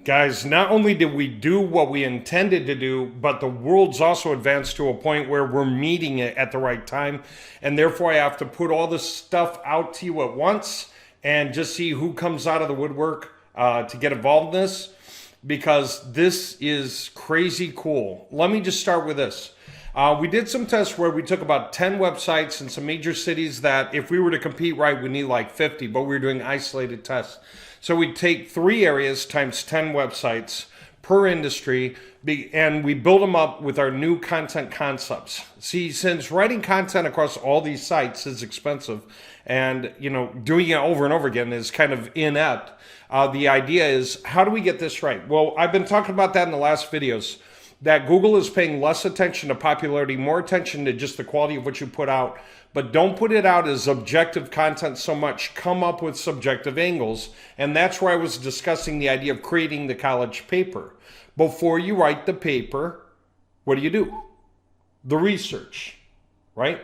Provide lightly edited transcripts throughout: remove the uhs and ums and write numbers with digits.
Guys, not only did we do what we intended to do, but the world's also advanced to a point where we're meeting it at the right time. And therefore, I have to put all this stuff out to you at once and just see who comes out of the woodwork to get involved in this, because this is crazy cool. Let me just start with this. We did some tests where we took about 10 websites in some major cities that if we were to compete right, we need like 50, but we were doing isolated tests. So we'd take 3 areas times 10 websites per industry, and we build them up with our new content concepts. See, since writing content across all these sites is expensive, and doing it over and over again is kind of inept, the idea is, how do we get this right? Well, I've been talking about that in the last videos, that Google is paying less attention to popularity, more attention to just the quality of what you put out. But don't put it out as objective content so much. Come up with subjective angles. And that's where I was discussing the idea of creating the college paper. Before you write the paper, what do? The research, right?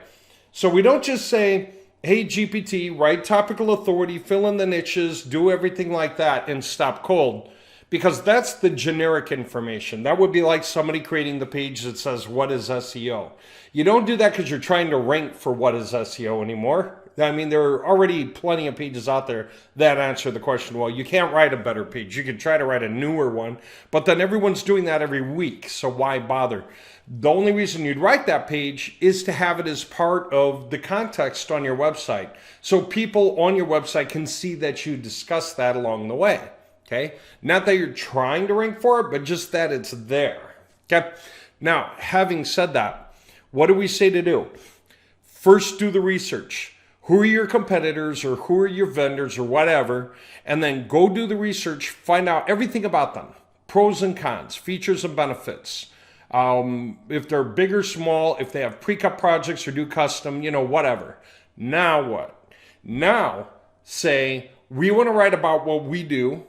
So we don't just say, hey, GPT, write topical authority, fill in the niches, do everything like that, and stop cold. Because that's the generic information. That would be like somebody creating the page that says, what is SEO? You don't do that because you're trying to rank for what is SEO anymore. I mean, there are already plenty of pages out there that answer the question, well, you can't write a better page. You can try to write a newer one, but then everyone's doing that every week, so why bother? The only reason you'd write that page is to have it as part of the context on your website, so people on your website can see that you discuss that along the way. Okay, not that you're trying to rank for it, but just that it's there. Okay, now having said that, what do we say to do? First, do the research. Who are your competitors, or who are your vendors, or whatever, and then go do the research, find out everything about them, pros and cons, features and benefits. If they're big or small, if they have pre-cut projects or do custom, whatever. Now what? Now say, we want to write about what we do.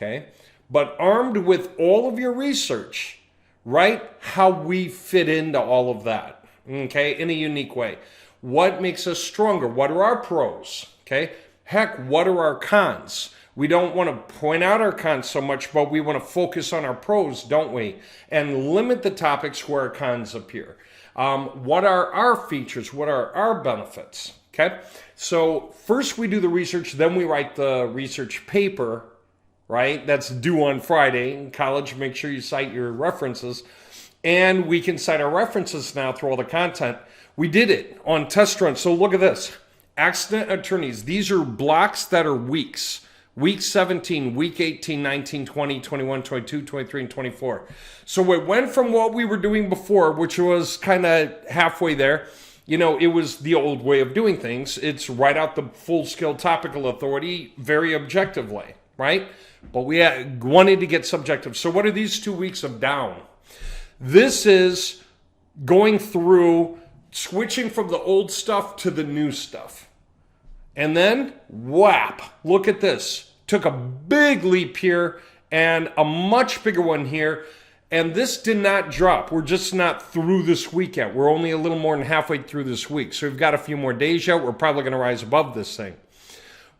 Okay, but armed with all of your research, write how we fit into all of that, okay, in a unique way. What makes us stronger? What are our pros? Okay, heck, what are our cons? We don't want to point out our cons so much, but we want to focus on our pros, don't we? And limit the topics where our cons appear. What are our features? What are our benefits? Okay, so first we do the research, then we write the research paper, right? That's due on Friday. In college, make sure you cite your references. And we can cite our references now through all the content. We did it on test run. So look at this. Accident attorneys. These are blocks that are weeks. Week 17, week 18, 19, 20, 21, 22, 23, and 24. So it went from what we were doing before, which was kind of halfway there. It was the old way of doing things. It's write out the full-scale topical authority very objectively, right? But we wanted to get subjective. So what are these 2 weeks of down? This is going through, switching from the old stuff to the new stuff. And then, whap, look at this. Took a big leap here and a much bigger one here. And this did not drop. We're just not through this week yet. We're only a little more than halfway through this week. So we've got a few more days yet. We're probably going to rise above this thing.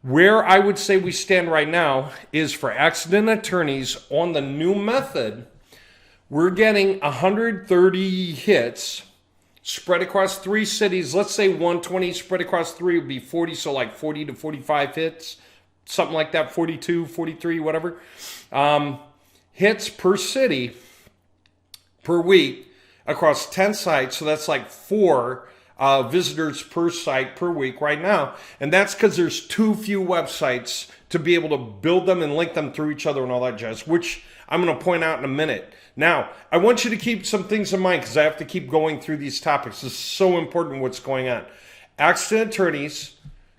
Where I would say we stand right now is for accident attorneys on the new method, we're getting 130 hits spread across 3 cities. Let's say 120 spread across 3 would be 40, so like 40 to 45 hits, something like that, 42, 43, whatever. Hits per city per week across 10 sites, so that's like 4 visitors per site per week right now. And that's because there's too few websites to be able to build them and link them through each other and all that jazz, which I'm going to point out in a minute. Now, I want you to keep some things in mind because I have to keep going through these topics. This is so important what's going on. Accident attorneys,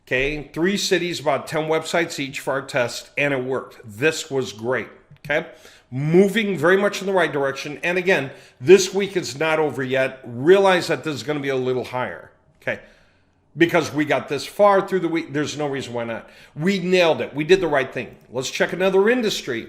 okay, 3 cities, about 10 websites each for our test, and it worked. This was great, okay? Moving very much in the right direction. And again, this week is not over yet. Realize that this is going to be a little higher, okay? Because we got this far through the week, there's no reason why not. We nailed it. We did the right thing. Let's check another industry.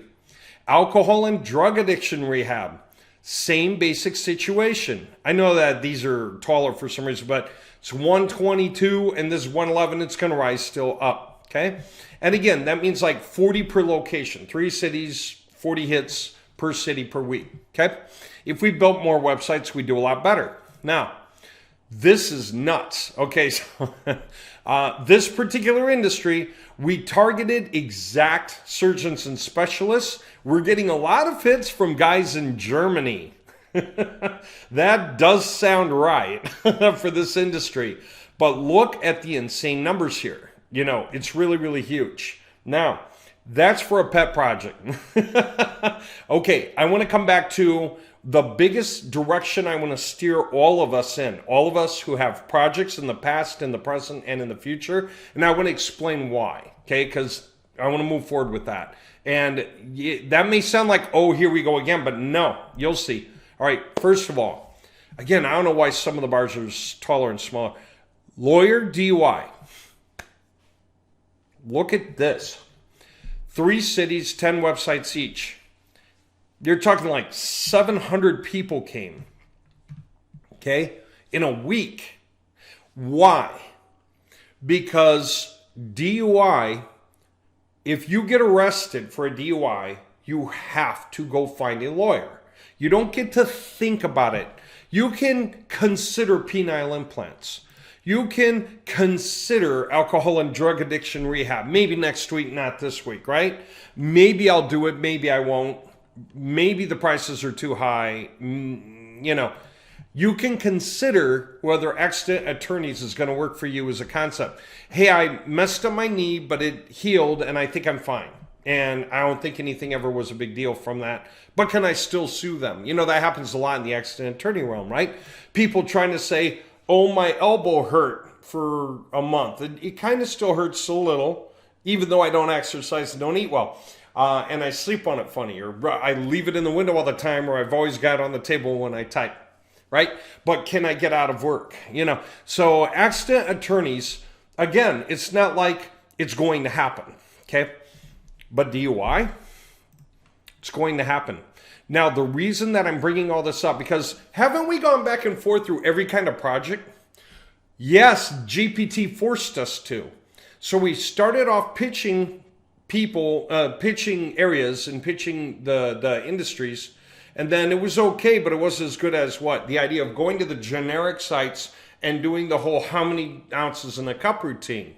Alcohol and drug addiction rehab. Same basic situation. I know that these are taller for some reason, but it's 122 and this is 111. It's going to rise still up, okay? And again, that means like 40 per location. 3 cities, 40 hits per city per week. Okay. If we built more websites, we'd do a lot better. Now, this is nuts. Okay. So this particular industry, we targeted exact surgeons and specialists. We're getting a lot of hits from guys in Germany. That does sound right for this industry. But look at the insane numbers here. You know, it's really, really huge. Now, that's for a pet project. Okay, I want to come back to the biggest direction I want to steer all of us in. All of us who have projects in the past, in the present, and in the future. And I want to explain why. Okay, because I want to move forward with that. And that may sound like, oh, here we go again. But no, you'll see. All right, first of all, again, I don't know why some of the bars are taller and smaller. Lawyer DUI. Look at this. 3 cities, 10 websites each. You're talking like 700 people came. Okay? In a week. Why? Because DUI, if you get arrested for a DUI, you have to go find a lawyer. You don't get to think about it. You can consider penile implants. You can consider alcohol and drug addiction rehab. Maybe next week, not this week, right? Maybe I'll do it. Maybe I won't. Maybe the prices are too high. You know, you can consider whether accident attorneys is going to work for you as a concept. Hey, I messed up my knee, but it healed and I think I'm fine. And I don't think anything ever was a big deal from that. But can I still sue them? You know, that happens a lot in the accident attorney realm, right? People trying to say, oh, my elbow hurt for a month. It kind of still hurts a little, even though I don't exercise and don't eat well. And I sleep on it funny, or I leave it in the window all the time, or I've always got it on the table when I type, right? But can I get out of work? You know, so accident attorneys, again, it's not like it's going to happen, okay? But DUI, it's going to happen. Now, the reason that I'm bringing all this up, because haven't we gone back and forth through every kind of project? Yes, GPT forced us to. So we started off pitching people, pitching areas and pitching the industries. And then it was okay, but it wasn't as good as what? The idea of going to the generic sites and doing the whole how many ounces in a cup routine,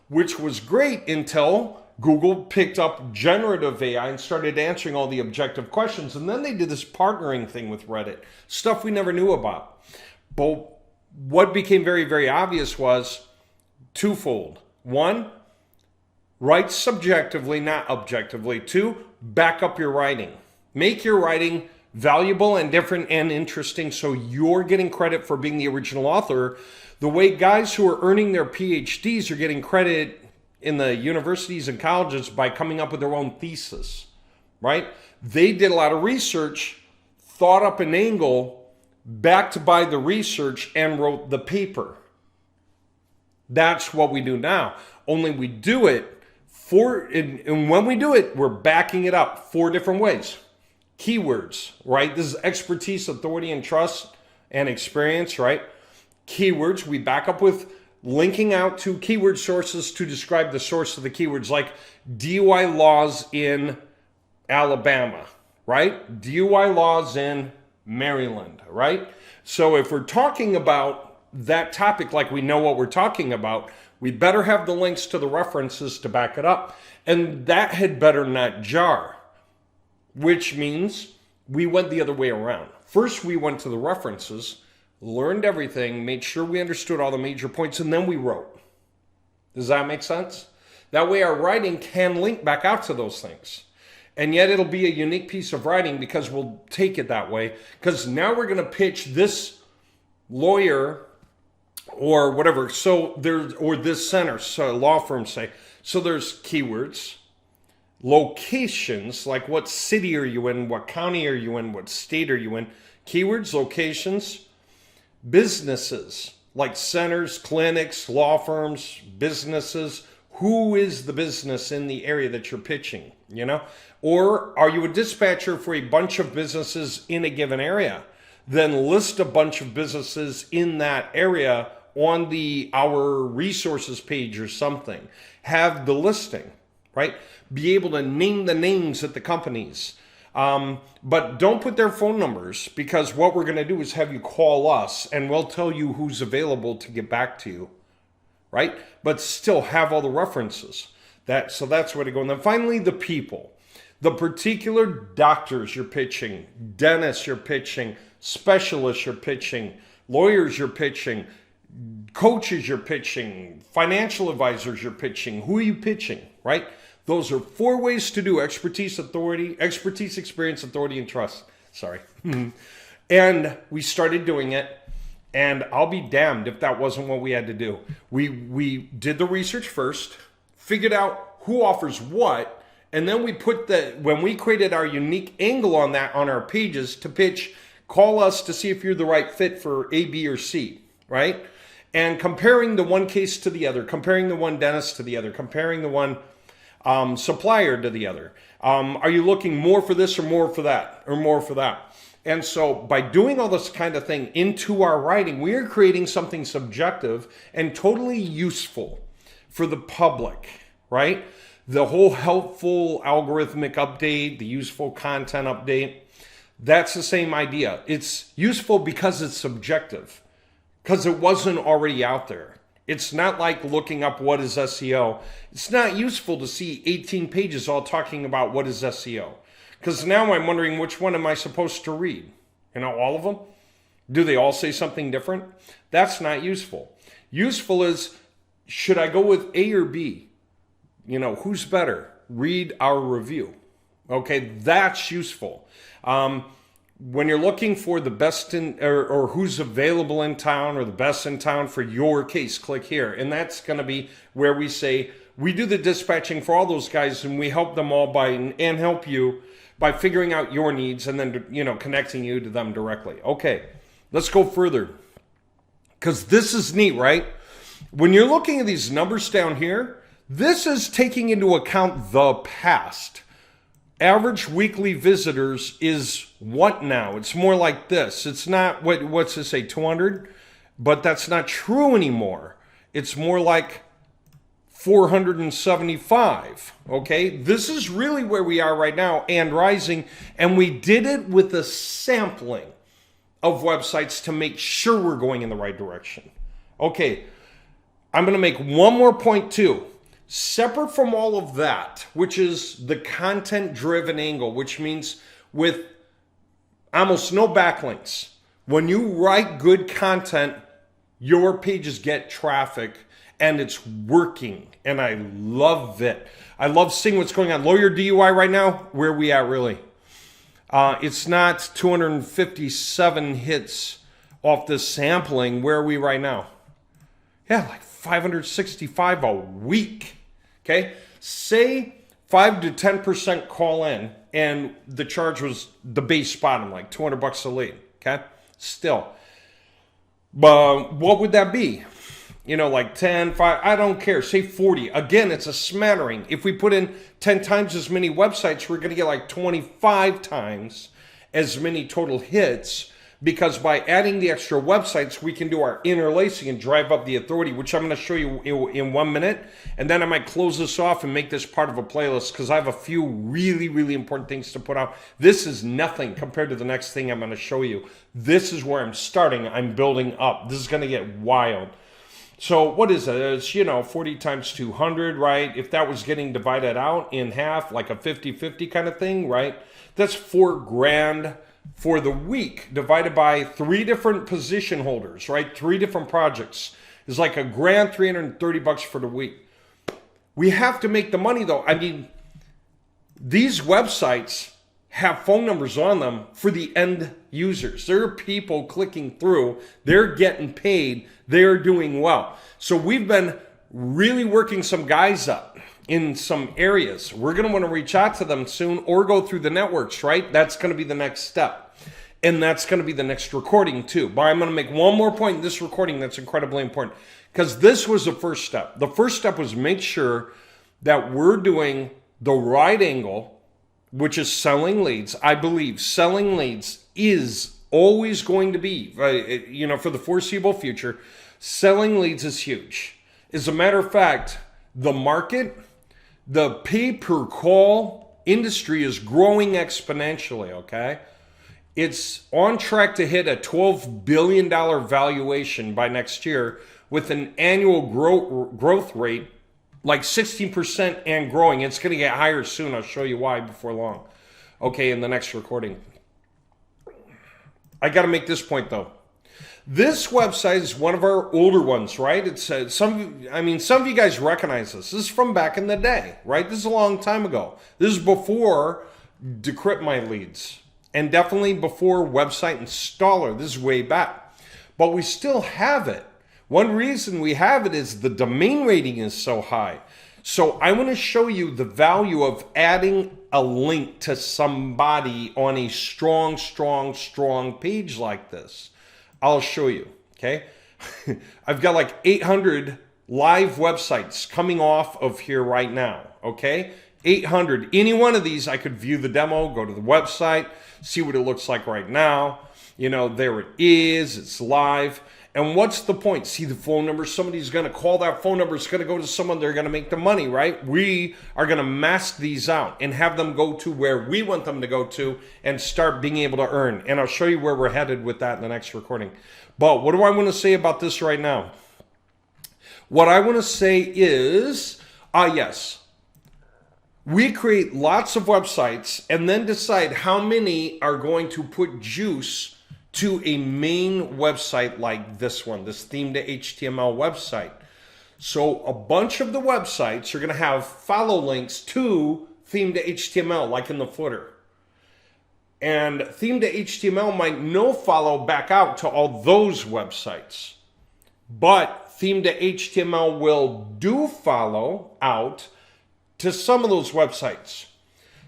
which was great until Google picked up generative AI and started answering all the objective questions. And then they did this partnering thing with Reddit, stuff we never knew about. But what became very, very obvious was twofold. One, write subjectively, not objectively. 2, back up your writing. Make your writing valuable and different and interesting so you're getting credit for being the original author. The way guys who are earning their PhDs are getting credit in the universities and colleges by coming up with their own thesis, right? They did a lot of research, thought up an angle, backed by the research, and wrote the paper. That's what we do now. Only we do it and when we do it, we're backing it up 4 different ways. Keywords, right? This is expertise, authority, and trust and experience, right? Keywords, we back up with linking out to keyword sources to describe the source of the keywords, like DUI laws in Alabama, right? DUI laws in Maryland, right? So if we're talking about that topic like we know what we're talking about, we better have the links to the references to back it up. And that had better not jar, which means we went the other way around. First, we went to the references, learned everything, made sure we understood all the major points, and then we wrote. Does that make sense? That way our writing can link back out to those things. And yet it'll be a unique piece of writing because we'll take it that way. Because now we're going to pitch this lawyer or whatever. So there's, or this center, so law firms say. So there's keywords, locations, like what city are you in, what county are you in, what state are you in, keywords, locations, businesses, like centers, clinics, law firms, businesses. Who is the business in the area that you're pitching, you know? Or are you a dispatcher for a bunch of businesses in a given area? Then list a bunch of businesses in that area on the Our Resources page or something. Have the listing, right? Be able to name the names of the companies. But don't put their phone numbers, because what we're going to do is have you call us and we'll tell you who's available to get back to you, right? But still have all the references. So that's where to go. And then finally, the people. The particular doctors you're pitching, dentists you're pitching, specialists you're pitching, lawyers you're pitching, coaches you're pitching, financial advisors you're pitching. Who are you pitching, right? Those are 4 ways to do expertise, authority, expertise, experience, authority, and trust. Sorry. And we started doing it, and I'll be damned if that wasn't what we had to do. We did the research first, figured out who offers what, and then we put when we created our unique angle on that on our pages to pitch, call us to see if you're the right fit for A, B, or C, right? And comparing the one case to the other, comparing the one dentist to the other, comparing the one supplier to the other. Are you looking more for this or more for that or more for that? And so by doing all this kind of thing into our writing, we are creating something subjective and totally useful for the public, right? The whole helpful algorithmic update, the useful content update, that's the same idea. It's useful because it's subjective, because it wasn't already out there. It's not like looking up what is SEO. It's not useful to see 18 pages all talking about what is SEO. Because now I'm wondering, which one am I supposed to read? All of them? Do they all say something different? That's not useful. Useful is, should I go with A or B? Who's better? Read our review. Okay, that's useful. When you're looking for the best or who's available in town or the best in town for your case, click here. And that's going to be where we say we do the dispatching for all those guys, and we help them all and help you by figuring out your needs and then, connecting you to them directly. Okay, let's go further, because this is neat, right? When you're looking at these numbers down here, this is taking into account the past. Average weekly visitors is what now? It's more like this. It's not, what's it say, 200? But that's not true anymore. It's more like 475, okay? This is really where we are right now and rising, and we did it with a sampling of websites to make sure we're going in the right direction. Okay, I'm going to make one more point too. Separate from all of that, which is the content-driven angle, which means with almost no backlinks. When you write good content, your pages get traffic, and it's working, and I love it. I love seeing what's going on. Lawyer DUI right now, where are we at really? It's not 257 hits off this sampling. Where are we right now? Yeah, like 565 a week. Okay, say 5 to 10% call in, and the charge was the base bottom, like $200 a lead. Okay, still, but what would that be? Like 10, 5, I don't care. Say 40. Again, it's a smattering. If we put in 10 times as many websites, we're going to get like 25 times as many total hits, because by adding the extra websites, we can do our interlacing and drive up the authority, which I'm going to show you in 1 minute. And then I might close this off and make this part of a playlist, because I have a few really, really important things to put out. This is nothing compared to the next thing I'm going to show you. This is where I'm starting. I'm building up. This is going to get wild. So what is it? It's, 40 times 200, right? If that was getting divided out in half, like a 50-50 kind of thing, right? That's $4,000 for the week, divided by 3 different position holders, right? 3 different projects is like $1,000, $330 for the week. We have to make the money though. I mean, these websites have phone numbers on them for the end users. There are people clicking through, they're getting paid, they're doing well. So we've been really working some guys up in some areas. We're going to want to reach out to them soon, or go through the networks, right? That's going to be the next step. And that's going to be the next recording too. But I'm going to make one more point in this recording that's incredibly important, because this was the first step. The first step was make sure that we're doing the right angle, which is selling leads. I believe selling leads is always going to be, for the foreseeable future, selling leads is huge. As a matter of fact, the market, the pay per call industry is growing exponentially, okay? It's on track to hit a $12 billion valuation by next year with an annual growth rate like 16% and growing. It's going to get higher soon. I'll show you why before long. Okay, in the next recording. I got to make this point though. This website is one of our older ones, right? It's some of you guys recognize this. This is from back in the day, right? This is a long time ago. This is before Decrypt My Leads, and definitely before Website Installer. This is way back, but we still have it. One reason we have it is the domain rating is so high. So I want to show you the value of adding a link to somebody on a strong page like this. I'll show you, okay? I've got like 800 live websites coming off of here right now, okay? 800. Any one of these, I could view the demo, go to the website, see what it looks like right now. You know, there it is, it's live. And what's the point? See the phone number, somebody's gonna call that phone number, it's gonna go to someone, they're gonna make the money, right? We are gonna mask these out and have them go to where we want them to go to and start being able to earn. And I'll show you where we're headed with that in the next recording. But what do I wanna say about this right now? What I wanna say is, yes, we create lots of websites and then decide how many are going to put juice to a main website like this one, this theme to HTML website. So a bunch of the websites are going to have follow links to theme to HTML, like in the footer. And theme to HTML might no follow back out to all those websites. But theme to HTML will do follow out to some of those websites.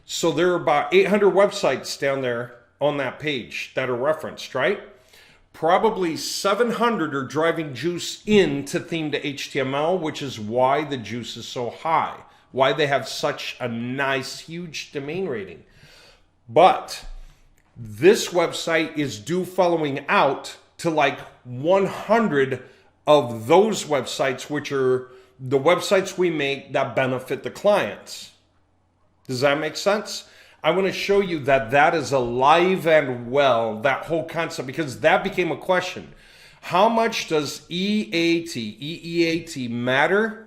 So there are about 800 websites down there on that page that are referenced, right? Probably 700 are driving juice into theme to HTML, which is why the juice is so high, why they have such a nice, huge domain rating. But this website is due following out to like 100 of those websites, which are the websites we make that benefit the clients. Does that make sense? I want to show you that that is alive and well, that whole concept, because that became a question. How much does EEAT matter?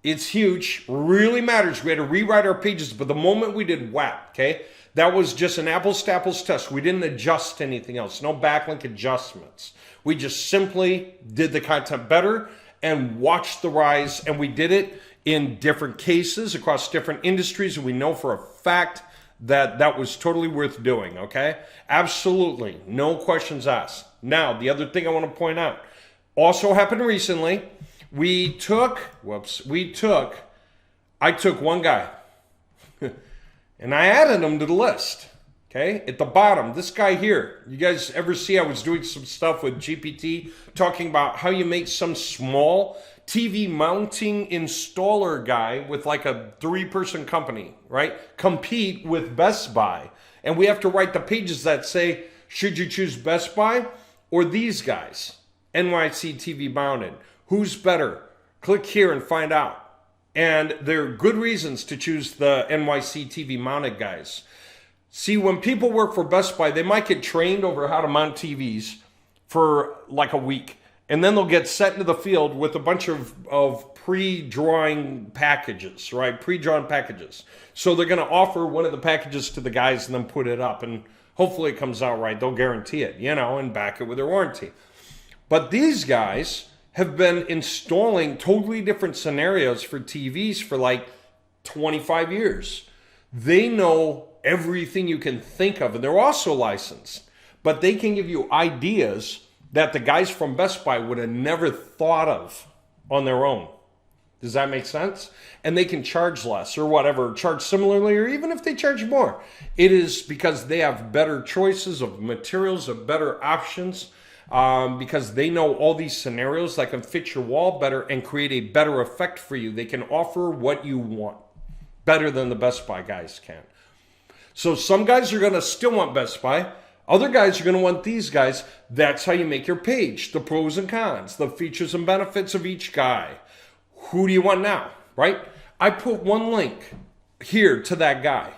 It's huge, really matters. We had to rewrite our pages, but the moment we did WAP, okay, that was just an apples to apples test. We didn't adjust anything else, no backlink adjustments. We just simply did the content better and watched the rise, and we did it in different cases across different industries, and we know for a fact that was totally worth doing, okay? Absolutely, no questions asked. Now, the other thing I want to point out, also happened recently, I took one guy, and I added him to the list, okay? At the bottom, this guy here, you guys ever see I was doing some stuff with GPT, talking about how you make some small TV mounting installer guy with like a 3-person company, right? Compete with Best Buy. And we have to write the pages that say, should you choose Best Buy or these guys? NYC TV mounted. Who's better? Click here and find out. And there are good reasons to choose the NYC TV mounted guys. See, when people work for Best Buy, they might get trained over how to mount TVs for like a week. And then they'll get set into the field with a bunch of pre-drawing packages, right? Pre-drawn packages. So they're going to offer one of the packages to the guys and then put it up. And hopefully it comes out right. They'll guarantee it, you know, and back it with their warranty. But these guys have been installing totally different scenarios for TVs for like 25 years. They know everything you can think of. And they're also licensed. But they can give you ideas that the guys from Best Buy would have never thought of on their own. Does that make sense? And they can charge less or whatever, charge similarly, or even if they charge more. It is because they have better choices of materials, of better options, because they know all these scenarios that can fit your wall better and create a better effect for you. They can offer what you want better than the Best Buy guys can. So some guys are going to still want Best Buy. Other guys are going to want these guys. That's how you make your page. The pros and cons, the features and benefits of each guy. Who do you want now, right? I put one link here to that guy.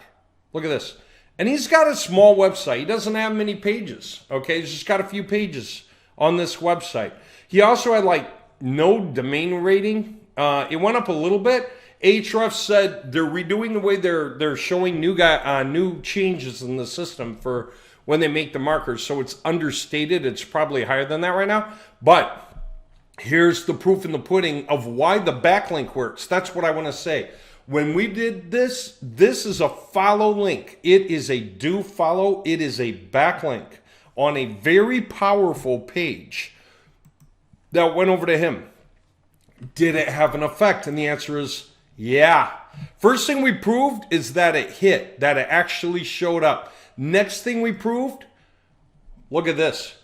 Look at this. And he's got a small website. He doesn't have many pages. Okay, he's just got a few pages on this website. He also had like no domain rating. It went up a little bit. Ahrefs said they're redoing the way they're showing new changes in the system for when they make the markers. So it's understated. It's probably higher than that right now. But here's the proof in the pudding of why the backlink works. That's what I want to say. When we did this, this is a follow link. It is a do follow. It is a backlink on a very powerful page that went over to him. Did it have an effect? And the answer is yeah. First thing we proved is that it hit, that it actually showed up. Next thing we proved, look at this.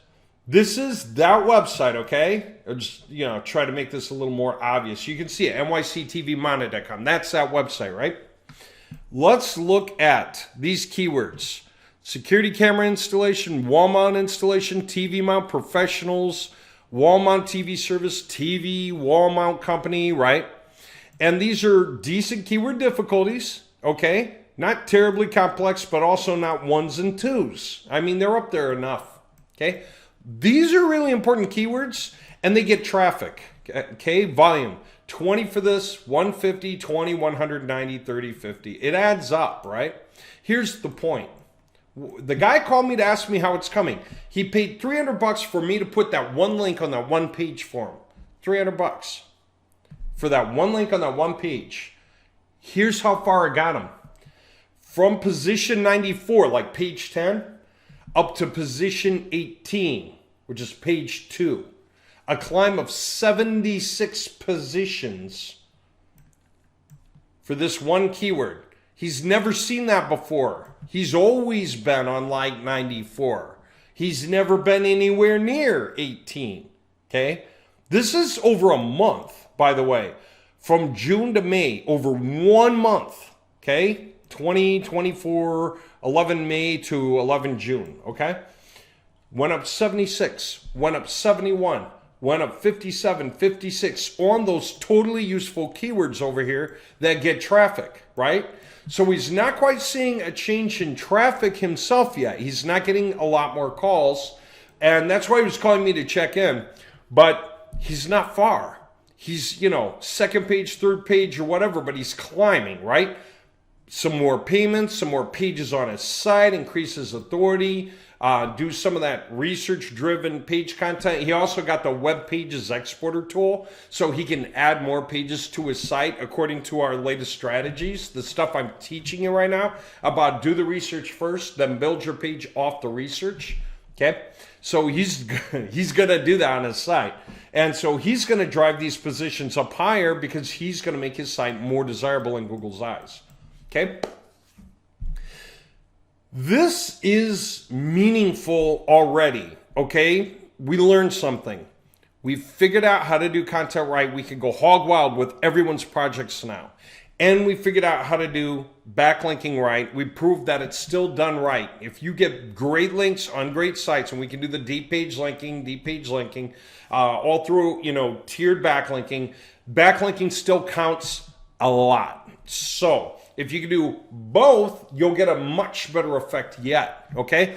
This is that website, okay? I'll just, try to make this a little more obvious. You can see it, nyctvmonitor.com. That's that website, right? Let's look at these keywords. Security camera installation, wall mount installation, TV mount professionals, wall mount TV service, TV wall mount company, right? And these are decent keyword difficulties, okay? Not terribly complex, but also not ones and twos. I mean, they're up there enough, okay? These are really important keywords, and they get traffic, okay? Volume, 20 for this, 150, 20, 190, 30, 50. It adds up, right? Here's the point. The guy called me to ask me how it's coming. He paid $300 for me to put that one link on that one page for him. $300 for that one link on that one page. Here's how far I got him. From position 94, like page 10, up to position 18, which is page 2. A climb of 76 positions for this one keyword. He's never seen that before. He's always been on like 94. He's never been anywhere near 18, okay? This is over a month, by the way. From June to May, over 1 month, okay? 20, 24, 11 May to 11 June, okay? Went up 76, went up 71, went up 57, 56 on those totally useful keywords over here that get traffic, right? So he's not quite seeing a change in traffic himself yet. He's not getting a lot more calls, and that's why he was calling me to check in, but he's not far. He's, second page, third page, or whatever, but he's climbing, right? Some more payments, some more pages on his site, increase his authority, do some of that research-driven page content. He also got the Web Pages Exporter tool, so he can add more pages to his site according to our latest strategies, the stuff I'm teaching you right now about do the research first, then build your page off the research, okay? So he's going to do that on his site. And so he's going to drive these positions up higher because he's going to make his site more desirable in Google's eyes. Okay? This is meaningful already, okay? We learned something. We figured out how to do content right. We can go hog wild with everyone's projects now. And we figured out how to do backlinking right. We proved that it's still done right. If you get great links on great sites, and we can do the deep page linking, all through, tiered backlinking still counts a lot. So if you can do both, you'll get a much better effect yet, okay?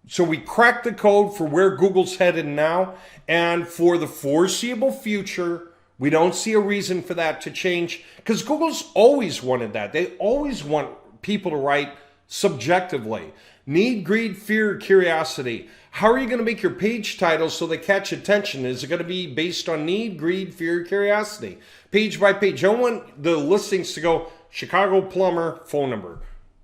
So we cracked the code for where Google's headed now, and for the foreseeable future, we don't see a reason for that to change, because Google's always wanted that. They always want people to write subjectively. Need, greed, fear, curiosity. How are you going to make your page titles so they catch attention? Is it going to be based on need, greed, fear, curiosity? Page by page. I don't want the listings to go Chicago plumber, phone number.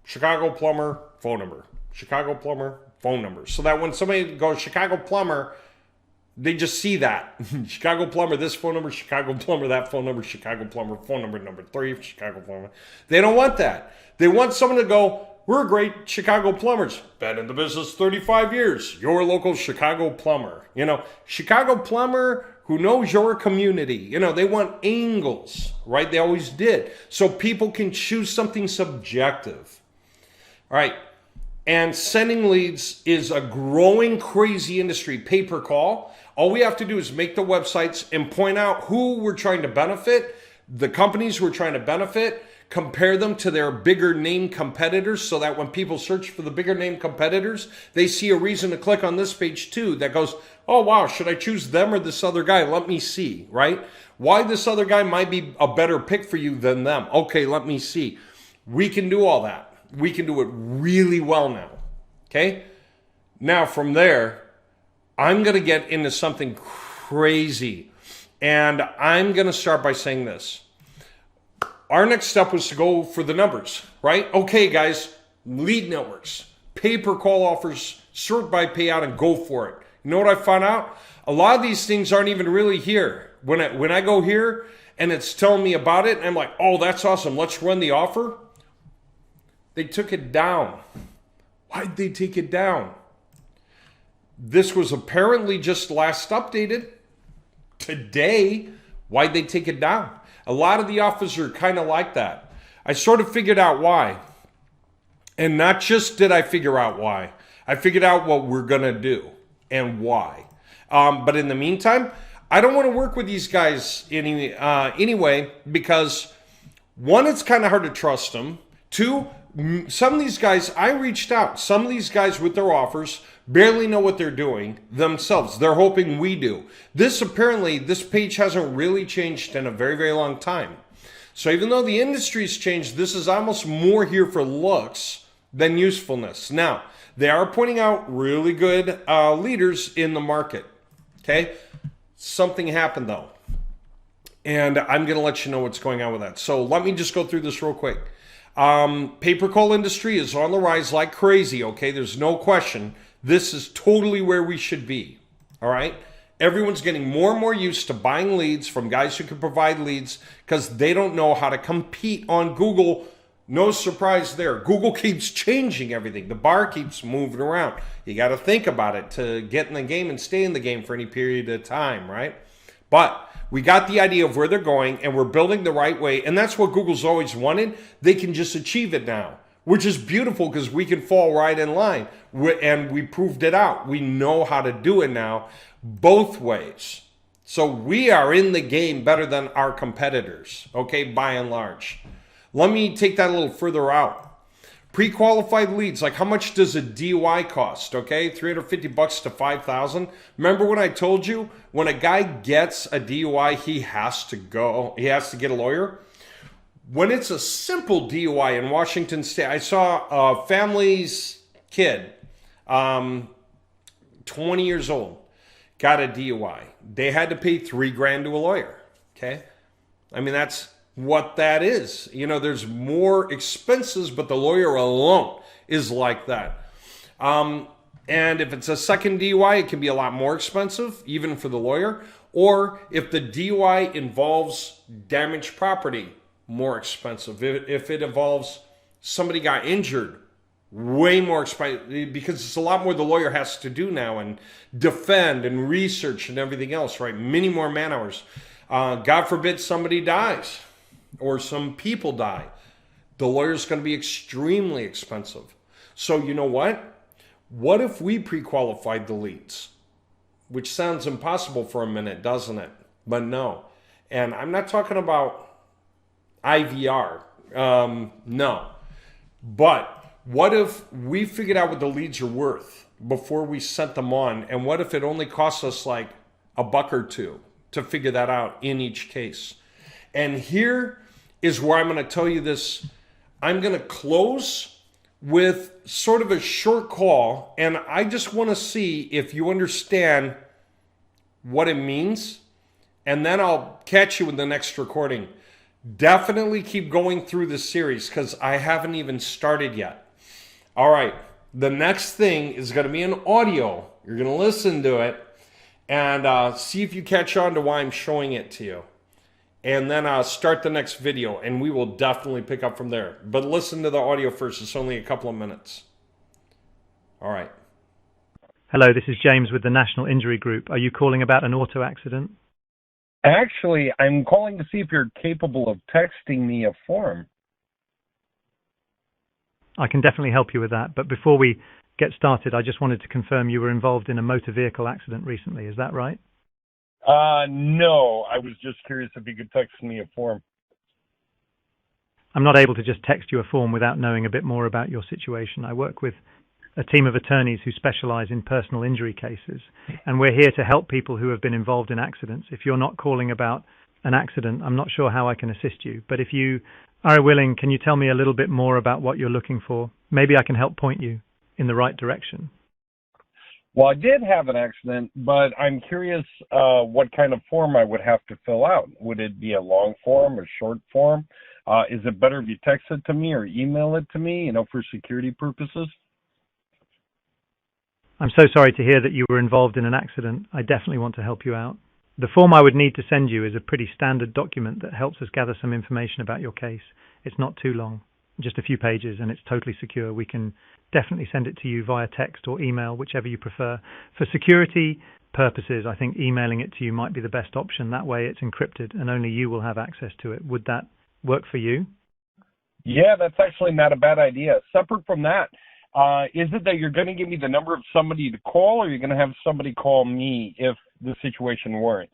Chicago plumber, phone number. Chicago plumber, phone number. So that when somebody goes Chicago plumber, they just see that. Chicago plumber, this phone number, Chicago plumber, that phone number, Chicago plumber, phone number 3, Chicago plumber. They don't want that. They want someone to go, we're great Chicago plumbers. Been in the business 35 years. Your local Chicago plumber. Chicago plumber who knows your community. They want angles, right? They always did. So people can choose something subjective. All right. And sending leads is a growing, crazy industry. Pay per call. All we have to do is make the websites and point out who we're trying to benefit, the companies we're trying to benefit, compare them to their bigger name competitors so that when people search for the bigger name competitors, they see a reason to click on this page too that goes, oh wow, should I choose them or this other guy? Let me see, right? Why this other guy might be a better pick for you than them. Okay, let me see. We can do all that. We can do it really well now, okay? Now from there, I'm going to get into something crazy. And I'm going to start by saying this. Our next step was to go for the numbers, right? Okay, guys, lead networks, pay-per-call offers, sort by payout, and go for it. You know what I found out? A lot of these things aren't even really here. When I go here and it's telling me about it, and I'm like, oh, that's awesome. Let's run the offer. They took it down. Why'd they take it down? This was apparently just last updated today. Why'd they take it down? A lot of the offers are kind of like that. I sort of figured out why. And not just did I figure out why, I figured out what we're going to do and why. But in the meantime, I don't want to work with these guys anyway, because one, it's kind of hard to trust them. Two, some of these guys, I reached out. Some of these guys with their offers barely know what they're doing themselves. They're hoping we do. This page hasn't really changed in a very, very long time. So even though the industry's changed, this is almost more here for looks than usefulness. Now, they are pointing out really good leaders in the market. Okay? Something happened though. And I'm going to let you know what's going on with that. So let me just go through this real quick. Pay-per-call industry is on the rise like crazy, okay? There's no question. This is totally where we should be, all right? Everyone's getting more and more used to buying leads from guys who can provide leads because they don't know how to compete on Google. No surprise there. Google keeps changing everything. The bar keeps moving around. You got to think about it to get in the game and stay in the game for any period of time, right? But we got the idea of where they're going, and we're building the right way, and that's what Google's always wanted. They can just achieve it now, which is beautiful because we can fall right in line, and we proved it out. We know how to do it now both ways. So we are in the game better than our competitors, okay, by and large. Let me take that a little further out. Pre-qualified leads, like how much does a DUI cost, okay? $350 to $5,000. Remember when I told you, when a guy gets a DUI, he has to get a lawyer? When it's a simple DUI in Washington State, I saw a family's kid, 20 years old, got a DUI. They had to pay $3,000 to a lawyer, okay? I mean, that's what that is. You know, there's more expenses, but the lawyer alone is like that. And if it's a second DUI, it can be a lot more expensive, even for the lawyer. Or if the DUI involves damaged property, more expensive. If it involves somebody got injured, way more expensive, because it's a lot more the lawyer has to do now and defend and research and everything else, right? Many more man hours. God forbid somebody dies or some people die. The lawyer's going to be extremely expensive. So you know what? What if we pre-qualified the leads? Which sounds impossible for a minute, doesn't it? But no. And I'm not talking about IVR. No. But what if we figured out what the leads are worth before we sent them on? And what if it only costs us like $1 or $2 to figure that out in each case? And here is where I'm going to tell you this. I'm going to close with sort of a short call, and I just want to see if you understand what it means, and then I'll catch you in the next recording. Definitely keep going through this series because I haven't even started yet. All right, the next thing is going to be an audio. You're going to listen to it and see if you catch on to why I'm showing it to you. And then start the next video, and we will definitely pick up from there. But listen to the audio first. It's only a couple of minutes. All right. Hello, this is James with the National Injury Group. Are you calling about an auto accident? Actually, I'm calling to see if you're capable of texting me a form. I can definitely help you with that. But before we get started, I just wanted to confirm you were involved in a motor vehicle accident recently. Is that right? No, I was just curious if you could text me a form. I'm not able to just text you a form without knowing a bit more about your situation. I work with a team of attorneys who specialize in personal injury cases, and we're here to help people who have been involved in accidents. If you're not calling about an accident, I'm not sure how I can assist you. But if you are willing, can you tell me a little bit more about what you're looking for? Maybe I can help point you in the right direction. Well, I did have an accident, but I'm curious what kind of form I would have to fill out. Would it be a long form, a short form? Is it better if you text it to me or email it to me, for security purposes? I'm so sorry to hear that you were involved in an accident. I definitely want to help you out. The form I would need to send you is a pretty standard document that helps us gather some information about your case. It's not too long, just a few pages, and it's totally secure. We can definitely send it to you via text or email, whichever you prefer. For security purposes, I think emailing it to you might be the best option. That way it's encrypted and only you will have access to it. Would that work for you? Yeah, that's actually not a bad idea. Separate from that, is it that you're going to give me the number of somebody to call, or you're going to have somebody call me if the situation warrants?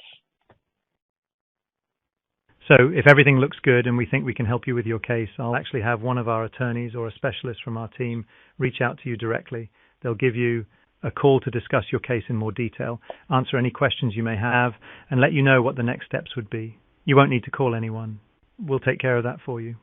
So if everything looks good and we think we can help you with your case, I'll actually have one of our attorneys or a specialist from our team reach out to you directly. They'll give you a call to discuss your case in more detail, answer any questions you may have, and let you know what the next steps would be. You won't need to call anyone. We'll take care of that for you.